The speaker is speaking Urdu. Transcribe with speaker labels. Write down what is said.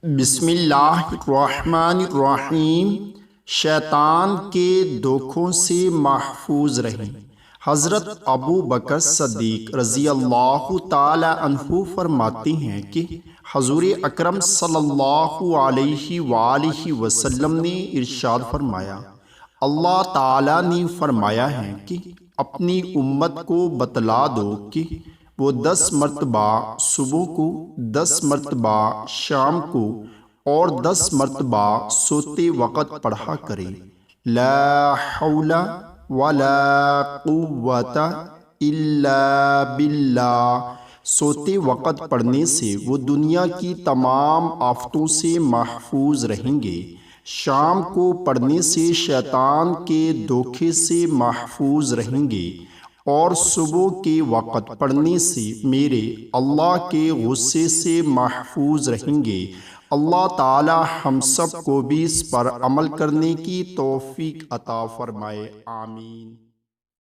Speaker 1: بسم اللہ الرحمن الرحیم۔ شیطان کے دھوکوں سے محفوظ رہیں۔ حضرت ابو بکر صدیق رضی اللہ تعالی عنہ فرماتے ہیں کہ حضور اکرم صلی اللہ علیہ وآلہ وسلم نے ارشاد فرمایا، اللہ تعالی نے فرمایا ہے کہ اپنی امت کو بتلا دو کہ وہ 10 مرتبہ صبح کو، 10 مرتبہ شام کو اور 10 مرتبہ سوتے وقت پڑھا کرے، لا حول ولا قوت الا باللہ۔ سوتے وقت پڑھنے سے وہ دنیا کی تمام آفتوں سے محفوظ رہیں گے، شام کو پڑھنے سے شیطان کے دھوکے سے محفوظ رہیں گے، اور صبح کے وقت پڑھنے سے میرے اللہ کے غصے سے محفوظ رہیں گے۔ اللہ تعالی ہم سب کو بھی اس پر عمل کرنے کی توفیق عطا فرمائے، آمین۔